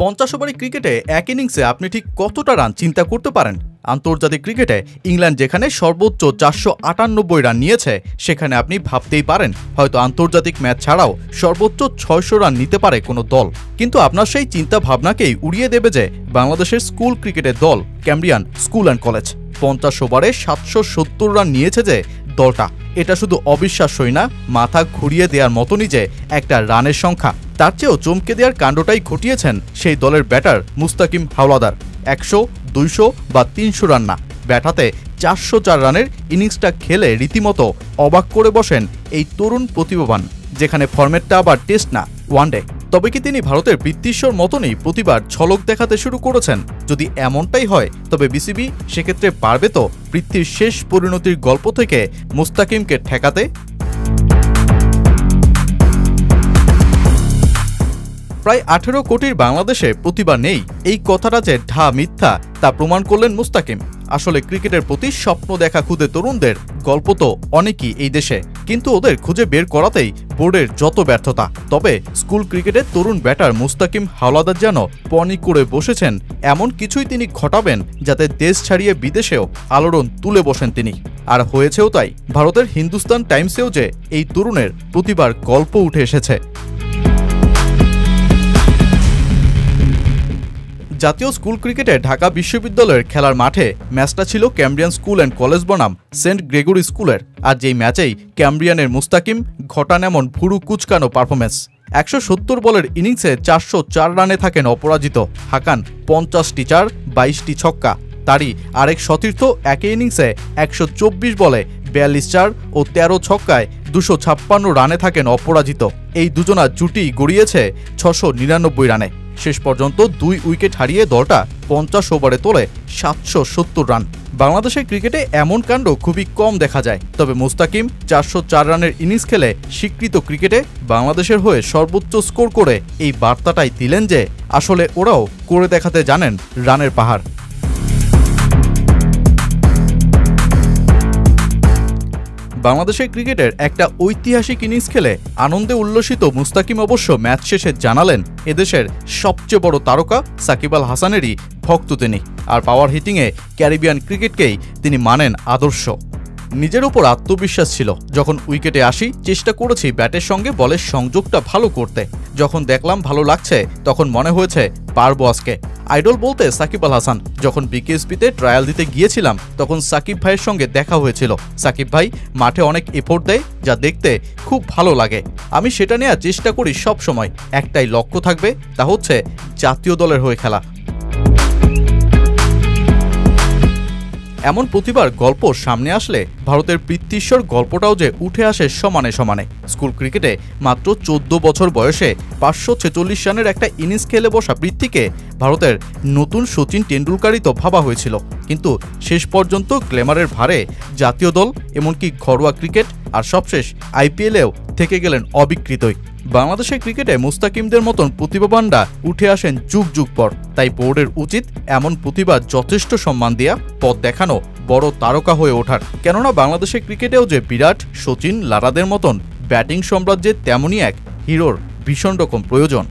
50 ওভারের ক্রিকেটে এক ইনিংসে আপনি ঠিক কতটা রান চিন্তা করতে পারেন? আন্তর্জাতিক ক্রিকেটে ইংল্যান্ড যেখানে সর্বোচ্চ 498 রান নিয়েছে, সেখানে আপনি ভাবতেই পারেন হয়তো আন্তর্জাতিক ম্যাচ ছাড়াও সর্বোচ্চ 600 রান নিতে পারে কোনো দল। কিন্তু আপনার সেই চিন্তা ভাবনাকেই উড়িয়ে দেবে যে বাংলাদেশের স্কুল ক্রিকেটের দল ক্যাম্ব্রিয়ান স্কুল অ্যান্ড কলেজ 50 ওভারে 770 রান নিয়েছে যে দলটা, এটা শুধু অবিশ্বাস্যই না, মাথা ঘুরিয়ে দেওয়ার মতনই যে একটা রানের সংখ্যা। তার চেয়েও চমকে দেওয়ার কাণ্ডটাই ঘটিয়েছেন সেই দলের ব্যাটার মুস্তাকিম হাওলাদার। 100, 200 বা 300 রান না, ব্যাট হাতে 404 রানের ইনিংসটা খেলে রীতিমতো অবাক করে বসেন এই তরুণ প্রতিভাবান, যেখানে ফরম্যাটটা আবার টেস্ট না, ওয়ানডে। তবে কি তিনি ভারতের বৃত্তিশ্বর মতনই প্রতিবার ঝলক দেখাতে শুরু করেছেন? যদি এমনটাই হয় তবে বিসিবি সেক্ষেত্রে পারবে তো পৃথ্বীর শেষ পরিণতির গল্প থেকে মুস্তাকিমকে ঠেকাতে? প্রায় 18 কোটির বাংলাদেশে প্রতিভা নেই, এই কথাটা যে ঢা মিথ্যা তা প্রমাণ করলেন মুস্তাকিম। আসলে ক্রিকেটের প্রতি স্বপ্ন দেখা খুদে তরুণদের গল্প তো অনেকই এই দেশে, কিন্তু ওদের খুঁজে বের করাতেই বোর্ডের যত ব্যর্থতা। তবে স্কুল ক্রিকেটের তরুণ ব্যাটার মুস্তাকিম হাওলাদার যেন পণি করে বসেছেন এমন কিছুই তিনি ঘটাবেন যাতে দেশ ছাড়িয়ে বিদেশেও আলোড়ন তুলে বসেন তিনি। আর হয়েছেও তাই। ভারতের হিন্দুস্তান টাইমসেও যে এই তরুণের প্রতিবার গল্প উঠে এসেছে। জাতীয় স্কুল ক্রিকেটে ঢাকা বিশ্ববিদ্যালয়ের খেলার মাঠে ম্যাচটা ছিল ক্যাম্ব্রিয়ান স্কুল অ্যান্ড কলেজ বনাম সেন্ট গ্রেগরি স্কুলের। আর যেই ম্যাচেই ক্যাম্ব্রিয়ানের মুস্তাকিম ঘটান এমন ভুরু কুচকানো পারফরমেন্স। 170 বলের ইনিংসে 404 রানে থাকেন অপরাজিত, হাঁকান 50টি চার, 22টি ছক্কা। তারই আরেক সতীর্থ একই ইনিংসে 124 বলে 42 চার ও 13 ছক্কায় 256 রানে থাকেন অপরাজিত। এই দুজনা জুটি গড়িয়েছে 699 রানে। শেষ পর্যন্ত 2 উইকেট হারিয়ে দলটা 50 ওভারে তোলে 770 রান। বাংলাদেশের ক্রিকেটে এমন কাণ্ড খুবই কম দেখা যায়, তবে মুস্তাকিম 404 রানের ইনিংস খেলে স্বীকৃত ক্রিকেটে বাংলাদেশের হয়ে সর্বোচ্চ স্কোর করে এই বার্তাটাই দিলেন যে আসলে ওরাও করে দেখাতে জানেন রানের পাহাড়। বাংলাদেশের ক্রিকেটের একটা ঐতিহাসিক ইনিংস খেলে আনন্দে উল্লসিত মুস্তাকিম অবশ্য ম্যাচ শেষে জানালেন এদেশের সবচেয়ে বড় তারকা সাকিব আল হাসানেরই ভক্ত তিনি, আর পাওয়ার হিটিংয়ে ক্যারিবিয়ান ক্রিকেটকেই তিনি মানেন আদর্শ। নিজের উপর আত্মবিশ্বাস ছিল, যখন উইকেটে আসি চেষ্টা করেছি ব্যাটের সঙ্গে বলের সংযোগটা ভালো করতে, যখন দেখলাম ভালো লাগছে তখন মনে হয়েছে পারবো আজকে। আইডল বলতে সাকিব আল হাসান। যখন বিকেএসপিতে ট্রায়াল দিতে গিয়েছিলাম তখন সাকিব ভাইয়ের সঙ্গে দেখা হয়েছিল। সাকিব ভাই মাঠে অনেক এফোর্ট দেয়, যা দেখতে খুব ভালো লাগে। আমি সেটা নেওয়ার চেষ্টা করি সব সময়, একটাই লক্ষ্য থাকবে, তা হচ্ছে জাতীয় দলের হয়ে খেলা। এমন প্রতিবার গল্প সামনে আসলে ভারতের পৃথ্বীশ্বর গল্পটাও যে উঠে আসে সমানে সমানে। স্কুল ক্রিকেটে মাত্র 14 বছর বয়সে 546 রানের একটা ইনিংস খেলে বসা পৃথ্বীকে ভারতের নতুন সচিন টেন্ডুলকারই তো ভাবা হয়েছিল, কিন্তু শেষ পর্যন্ত গ্ল্যামারের ভারে জাতীয় দল, এমনকি ঘরোয়া ক্রিকেট আর সবশেষ আইপিএলেও থেকে গেলেন অবিকৃতই। বাংলাদেশের ক্রিকেটে মুস্তাকিমদের মতন প্রতিভাবানরা উঠে আসেন যুগ যুগ পর, তাই বোর্ডের উচিত এমন প্রতিভা যথেষ্ট সম্মান দেয়া, পথ দেখানো, বড় তারকা হয়ে ওঠার। কেননা বাংলাদেশের ক্রিকেটেও যে বিরাট, সচিন, লারাদের মতন ব্যাটিং সাম্রাজ্যের তেমনই এক হিরোর ভীষণ রকম প্রয়োজন।